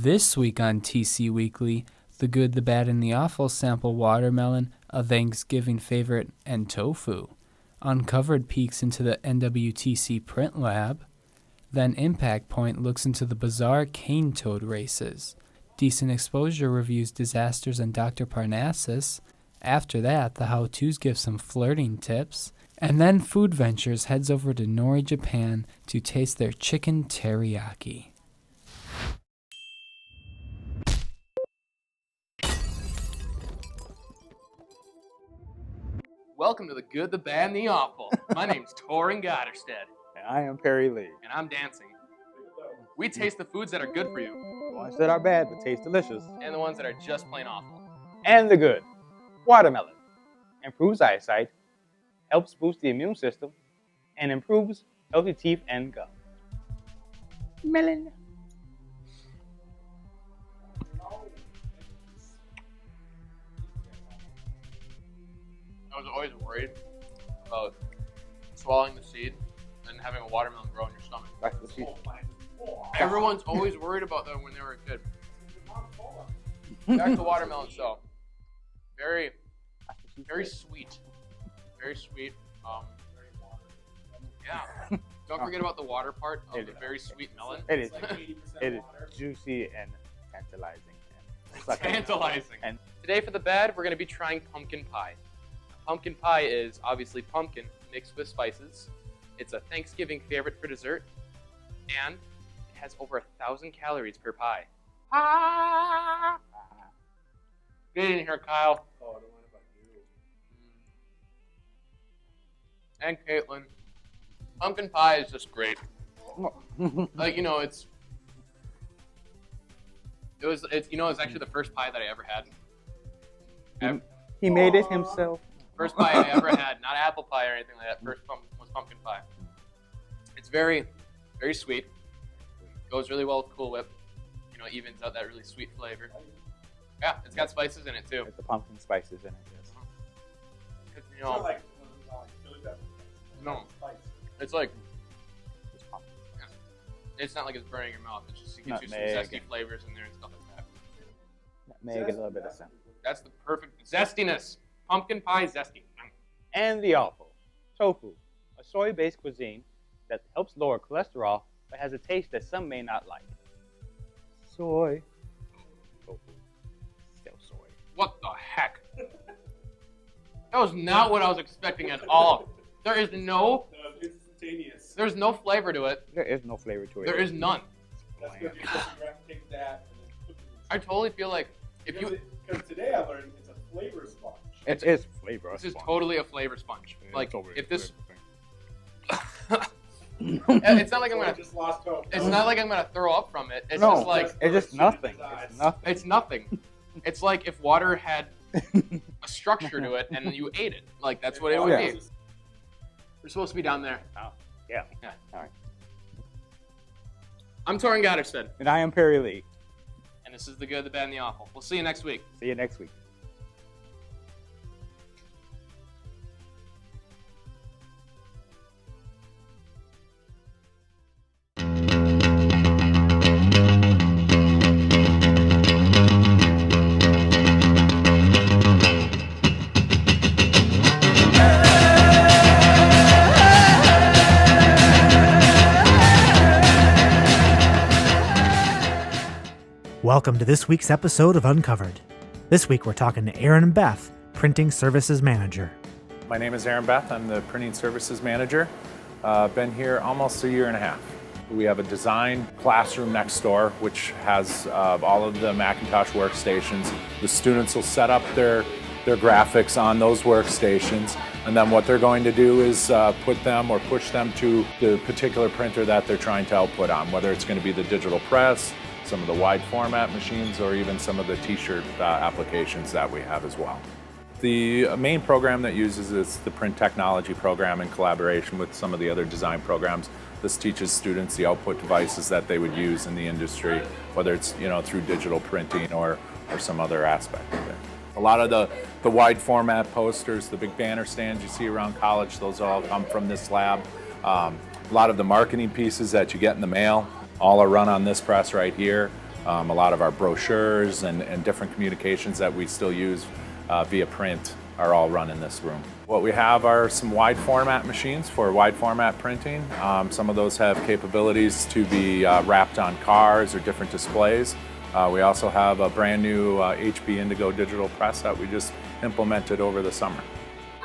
This week on TC Weekly, the good, the bad, and the awful sample watermelon, a Thanksgiving favorite, and tofu. Uncovered peeks into the NWTC print lab. Then Impact Point looks into the bizarre cane toad races. Decent Exposure reviews disasters on Dr. Parnassus. After that, the how-tos give some flirting tips. And then Food Ventures heads over to Nori Japan to taste their chicken teriyaki. Welcome to the good, the bad, and the awful. My name's Torin Gotterstead. And I am Perry Lee. And I'm dancing. We taste the foods that are good for you. The ones that are bad but taste delicious. And the ones that are just plain awful. And the good. Watermelon. Improves eyesight, helps boost the immune system, and improves healthy teeth and gum. Melon. I was always worried about swallowing the seed and having a watermelon grow in your stomach. That's the seed. Everyone's always worried about that when they were a kid. Back to watermelon, so very sweet. Very sweet. Yeah. Don't forget about the water part of the very sweet melon. It is. It is juicy and tantalizing. Tantalizing. And today for the bad, we're going to be trying pumpkin pie. Pumpkin pie is obviously pumpkin mixed with spices. It's a Thanksgiving favorite for dessert, and it has over 1,000 calories per pie. Ah! Get in here, Kyle. Oh, I don't mind about you. And Caitlin. Pumpkin pie is just great. Like, you know, it's actually the first pie that I ever had. He made it himself. First pie I ever had, not apple pie or anything like that. First was pumpkin pie. It's very, very sweet. Goes really well with Cool Whip. You know, evens out that really sweet flavor. Yeah, it's got spices in it too. With the pumpkin spices in it, yes. You know, no, it's like it's not like it's burning your mouth. It just gives you some zesty flavors in there and stuff like that. Nutmeg and a little bit of scent. That's the perfect zestiness. Pumpkin pie zesty. And the awful. Tofu, a soy-based cuisine that helps lower cholesterol but has a taste that some may not like. Soy. Tofu. Still soy. What the heck? That was not what I was expecting at all. There is no... instantaneous. There's no flavor to it. There is no flavor to it. There is none. That's good because you have to take that and then cook it. I totally feel like if you... Because today I learned it's a flavor sponge. It is flavor This is totally a flavor sponge. Like, if this... It's it's not like I'm gonna... Just lost hope. It's not like I'm gonna throw up from it. It's no, just like... it's just nothing. It's nothing. It's nothing. It's like if water had a structure to it and you ate it. Like, that's what it would be. We're supposed to be down there. Oh, yeah. All right. I'm Torin Gotterstead. And I am Perry Lee. And this is the good, the bad, and the awful. We'll see you next week. See you next week. Welcome to this week's episode of Uncovered. This week we're talking to Aaron and Beth, Printing Services Manager. My name is Aaron Beth. I'm the Printing Services Manager. Been here almost a year and a half. We have a design classroom next door, which has all of the Macintosh workstations. The students will set up their graphics on those workstations, and then what they're going to do is put them or push them to the particular printer that they're trying to output on, whether it's going to be the digital press, some of the wide format machines, or even some of the t-shirt applications that we have as well. The main program that uses is the print technology program in collaboration with some of the other design programs. This teaches students the output devices that they would use in the industry, whether it's through digital printing or some other aspect of it. A lot of the wide format posters, the big banner stands you see around college, those all come from this lab. A lot of the marketing pieces that you get in the mail all are run on this press right here. a lot of our brochures and different communications that we still use via print are all run in this room. What we have are some wide format machines for wide format printing. Some of those have capabilities to be wrapped on cars or different displays. We also have a brand new HP Indigo digital press that we just implemented over the summer.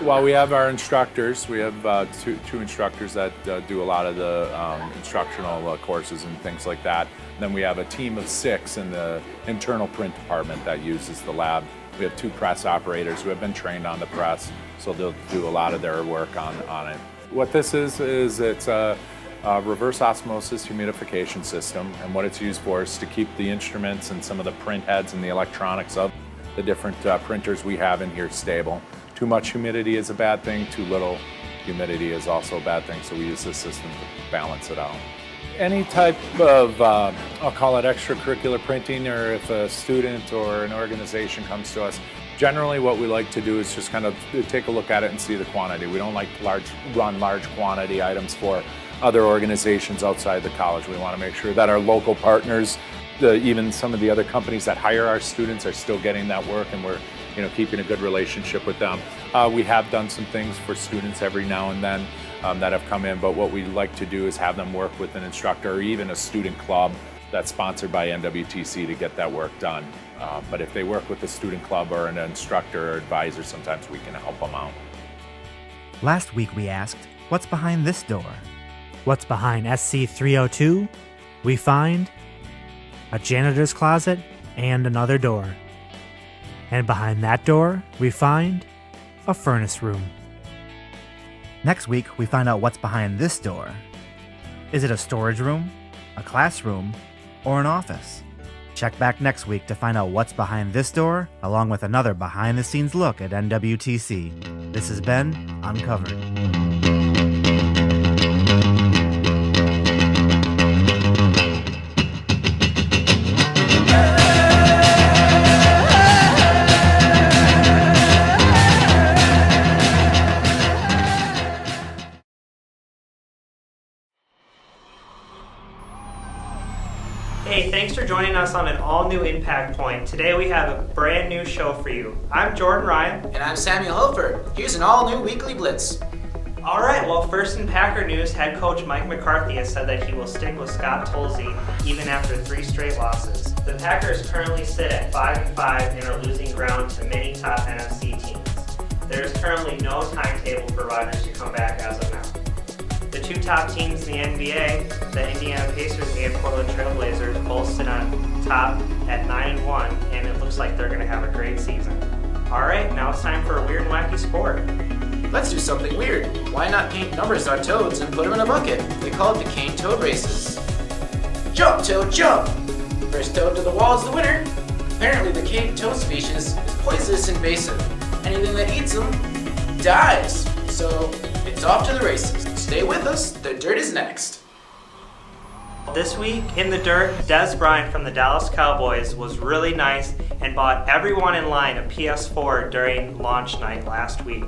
While we have our instructors, we have two instructors that do a lot of the instructional courses and things like that. Then we have a team of 6 in the internal print department that uses the lab. We have 2 press operators who have been trained on the press, so they'll do a lot of their work on it. What this is it's a reverse osmosis humidification system, and what it's used for is to keep the instruments and some of the print heads and the electronics of the different printers we have in here stable. Too much humidity is a bad thing, too little humidity is also a bad thing, so we use this system to balance it out. Any type of, I'll call it extracurricular printing, or if a student or an organization comes to us, generally what we like to do is just kind of take a look at it and see the quantity. We don't like run large quantity items for other organizations outside the college. We want to make sure that our local partners, even some of the other companies that hire our students, are still getting that work, and we're keeping a good relationship with them. We have done some things for students every now and then that have come in, but what we like to do is have them work with an instructor or even a student club that's sponsored by NWTC to get that work done. But if they work with a student club or an instructor or advisor, sometimes we can help them out. Last week we asked, what's behind this door? What's behind SC302? We find a janitor's closet and another door. And behind that door, we find a furnace room. Next week, we find out what's behind this door. Is it a storage room, a classroom, or an office? Check back next week to find out what's behind this door, along with another behind-the-scenes look at NWTC. This has been Uncovered. Hey, thanks for joining us on an all-new Impact Point. Today we have a brand new show for you. I'm Jordan Ryan. And I'm Samuel Hilford. Here's an all-new Weekly Blitz. Alright, well, first in Packer news, head coach Mike McCarthy has said that he will stick with Scott Tolzien even after 3 straight losses. The Packers currently sit at 5-5 and are losing ground to many top NFC teams. There is currently no timetable for Rodgers to come back as of now. The 2 top teams in the NBA, the Indiana Pacers and Portland Trail Blazers, both sit on top at 9-1, and it looks like they're going to have a great season. Alright, now it's time for a weird and wacky sport. Let's do something weird. Why not paint numbers on toads and put them in a bucket? They call it the cane toad races. Jump, toad, jump! First toad to the wall is the winner. Apparently the cane toad species is poisonous and invasive. Anything that eats them dies. So it's off to the races. Stay with us, the dirt is next. This week in the dirt, Des Bryant from the Dallas Cowboys was really nice and bought everyone in line a PS4 during launch night last week.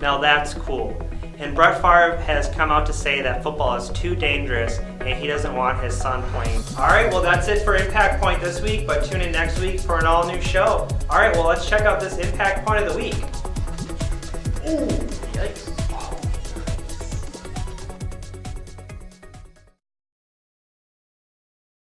Now that's cool. And Brett Favre has come out to say that football is too dangerous and he doesn't want his son playing. Alright, well that's it for Impact Point this week, but tune in next week for an all-new show. Alright, well let's check out this Impact Point of the week. Ooh, yikes.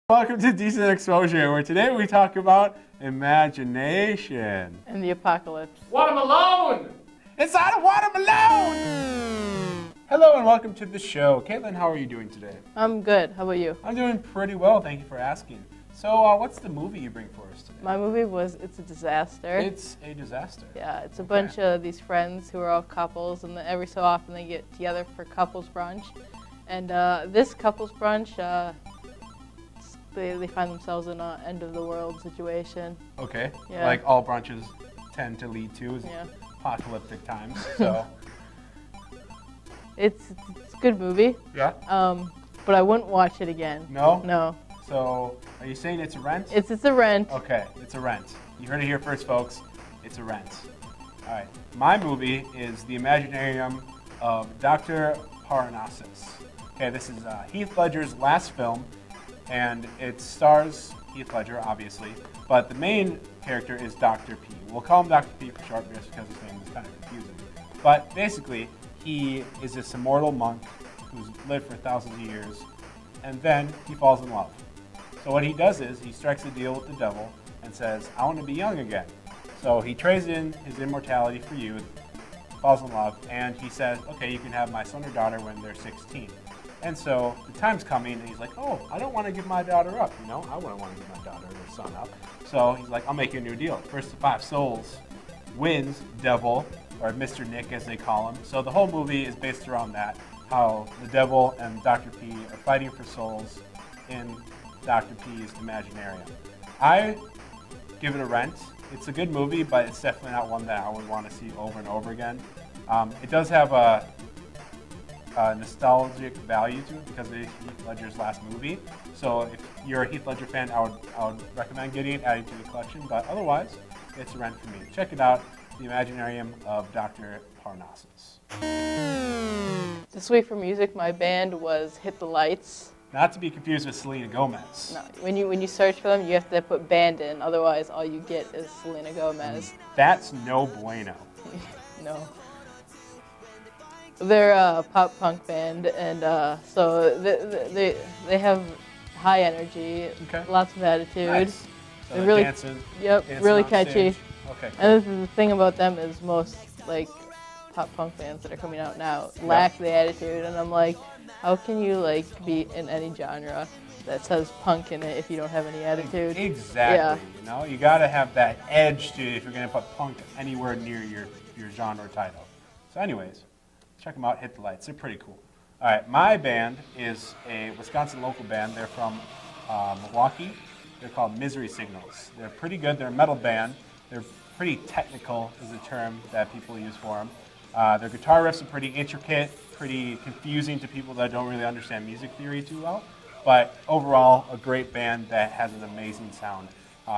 Welcome to Decent Exposure, where today we talk about imagination. And the apocalypse. Watermelon! Inside of watermelon! Hello and welcome to the show. Caitlin, how are you doing today? I'm good. How about you? I'm doing pretty well, thank you for asking. So what's the movie you bring for us today? My movie was It's a Disaster. It's a disaster. Yeah, it's a bunch of these friends who are all couples, and every so often they get together for couples brunch. And this couples brunch, they find themselves in an end-of-the-world situation. Okay, Yeah. like all brunches tend to lead to is Yeah. apocalyptic times, so. It's a good movie. Yeah? But I wouldn't watch it again. No? No. So, are you saying it's a rent? It's a rent. Okay, it's a rent. You heard it here first, folks. It's a rent. All right. My movie is The Imaginarium of Doctor Parnassus. Okay, this is Heath Ledger's last film, and it stars Heath Ledger, obviously, but the main character is Dr. P. We'll call him Dr. P for short just because his name is kind of confusing. But basically, he is this immortal monk who's lived for thousands of years, and then he falls in love. So what he does is he strikes a deal with the devil and says, I want to be young again. So he trades in his immortality for youth, falls in love, and he says, okay, you can have my son or daughter when they're 16. And so the time's coming, and he's like, oh, I don't want to give my daughter up, you know? I wouldn't want to give my daughter or son up. So he's like, I'll make you a new deal. First to 5 souls wins devil, or Mr. Nick as they call him. So the whole movie is based around that, how the devil and Dr. P are fighting for souls in Dr. P's Imaginarium. I give it a rent. It's a good movie, but it's definitely not one that I would want to see over and over again. It does have a nostalgic value to it because of Heath Ledger's last movie. So if you're a Heath Ledger fan, I would recommend getting it, adding to the collection. But otherwise, it's a rent for me. Check it out, The Imaginarium of Dr. Parnassus. This week for music, my band was Hit the Lights. Not to be confused with Selena Gomez. No, when you search for them, you have to put band in. Otherwise, all you get is Selena Gomez. That's no bueno. No. They're a pop punk band, and so they have high energy, lots of attitude. Nice. So they're really dancing really on catchy. stage. Okay. And this is the thing about them is most like pop punk bands that are coming out now lack the attitude, and I'm like, how can you like be in any genre that says punk in it if you don't have any attitude? Exactly. Yeah. You know, you got to have that edge to it if you're going to put punk anywhere near your genre title. So anyways, check them out, Hit the Lights. They're pretty cool. All right, my band is a Wisconsin local band. They're from Milwaukee. They're called Misery Signals. They're pretty good. They're a metal band. They're pretty technical is the term that people use for them. Their guitar riffs are pretty intricate, pretty confusing to people that don't really understand music theory too well. But overall, a great band that has an amazing sound.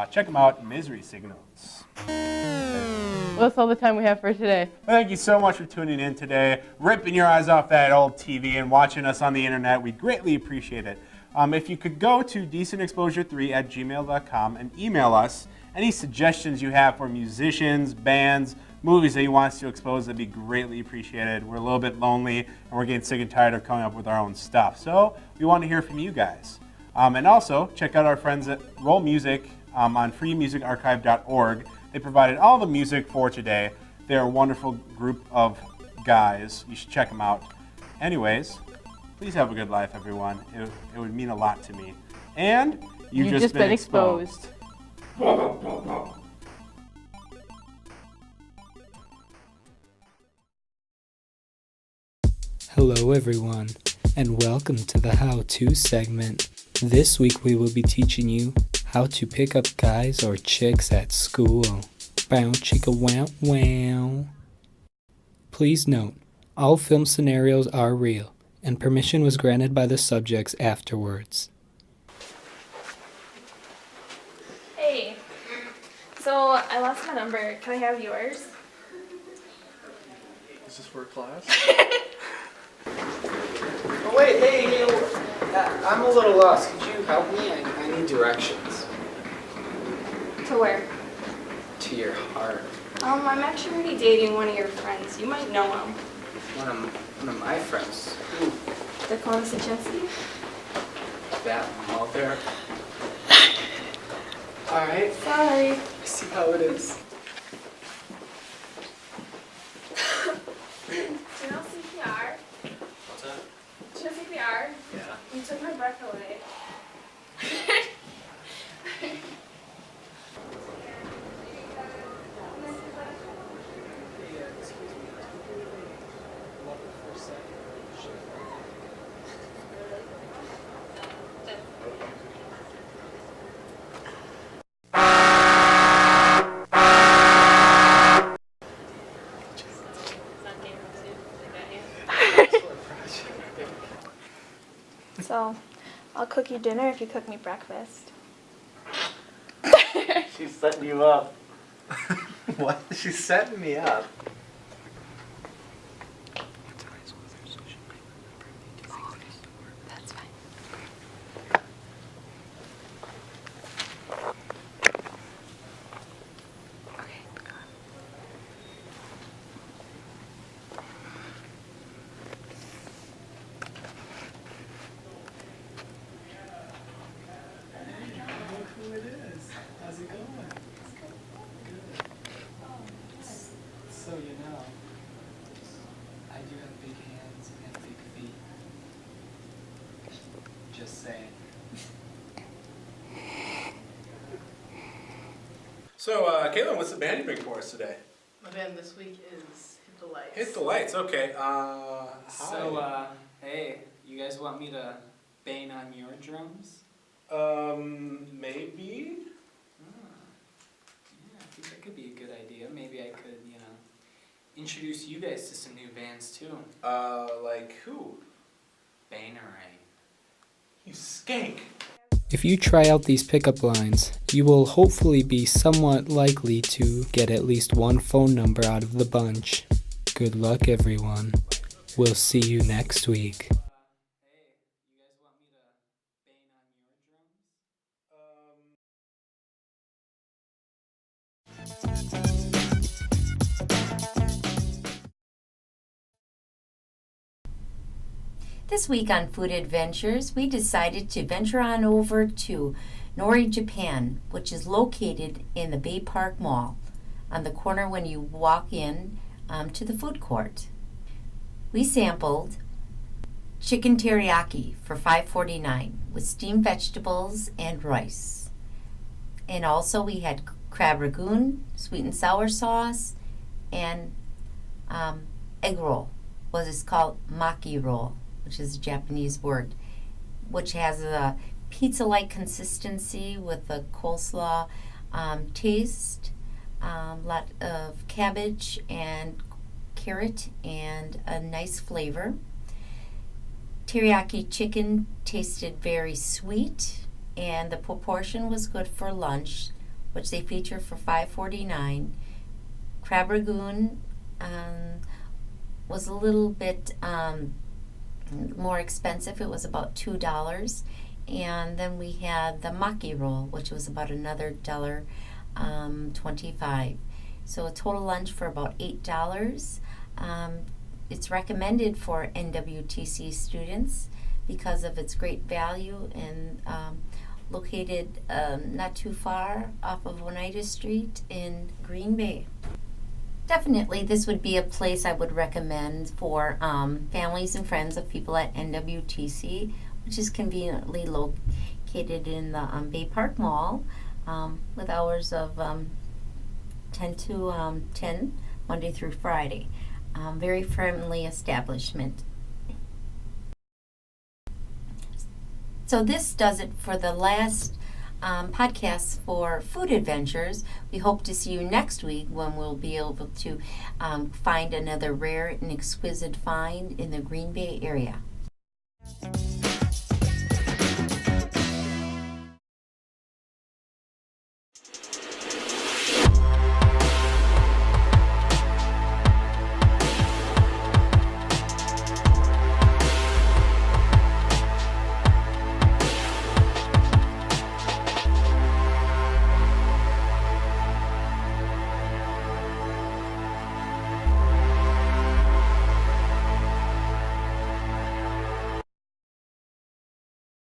Check them out, Misery Signals. Well, that's all the time we have for today. Thank you so much for tuning in today, ripping your eyes off that old TV and watching us on the internet. We greatly appreciate it. If you could go to decentexposure3@gmail.com and email us any suggestions you have for musicians, bands, movies that you want us to expose, that'd be greatly appreciated. We're a little bit lonely, and we're getting sick and tired of coming up with our own stuff. So we want to hear from you guys. And also, check out our friends at Roll Music on freemusicarchive.org. They provided all the music for today. They're a wonderful group of guys. You should check them out. Anyways, please have a good life, everyone. It would mean a lot to me. And you've just been exposed. Hello everyone, and welcome to the How-To segment. This week we will be teaching you how to pick up guys or chicks at school. Bow chicka wow wow. Please note, all film scenarios are real, and permission was granted by the subjects afterwards. Hey, so I lost my number. Can I have yours? Is this for a class? Oh wait, hey, I'm a little lost. Could you help me? I need directions. To where? To your heart. I'm actually already dating one of your friends. You might know him. One of my friends. Ooh, They're calling us a Jesse. that one out there. Alright. Sorry. I see how it is. Do you know CPR? What's that? Do you know CPR? Yeah. You took my breath away. So, I'll cook you dinner if you cook me breakfast. She's setting you up. What? She's setting me up. That's fine. do have big hands and big feet. Just saying. So, Caitlin, what's the band you bring for us today? My band this week is Hit the Lights. Hit the Lights, okay. So, hey, you guys want me to bang on your drums? Maybe? Yeah, I think that could be a good idea. Maybe I could, introduce you guys to some new bands too. Like who? Bannerang. You skank! If you try out these pickup lines, you will hopefully be somewhat likely to get at least one phone number out of the bunch. Good luck, everyone. We'll see you next week. This week on Food Adventures, we decided to venture on over to Nori Japan, which is located in the Bay Park Mall, on the corner when you walk in to the food court. We sampled chicken teriyaki for $5.49 with steamed vegetables and rice. And also we had crab ragoon, sweet and sour sauce, and egg roll, what is called maki roll, which is a Japanese word, which has a pizza-like consistency with a coleslaw taste, lot of cabbage and carrot, and a nice flavor. Teriyaki chicken tasted very sweet, and the proportion was good for lunch, which they feature for $5.49. Crab ragoon was a little bit more expensive. It was about $2. And then we had the maki roll, which was about another $1.25. So a total lunch for about $8. It's recommended for NWTC students because of its great value, and located not too far off of Oneida Street in Green Bay. Definitely, this would be a place I would recommend for families and friends of people at NWTC, which is conveniently located in the Bay Park Mall, with hours of 10 to 10, Monday through Friday. Very friendly establishment. So this does it for the last podcasts for Food Adventures. We hope to see you next week when we'll be able to find another rare and exquisite find in the Green Bay area.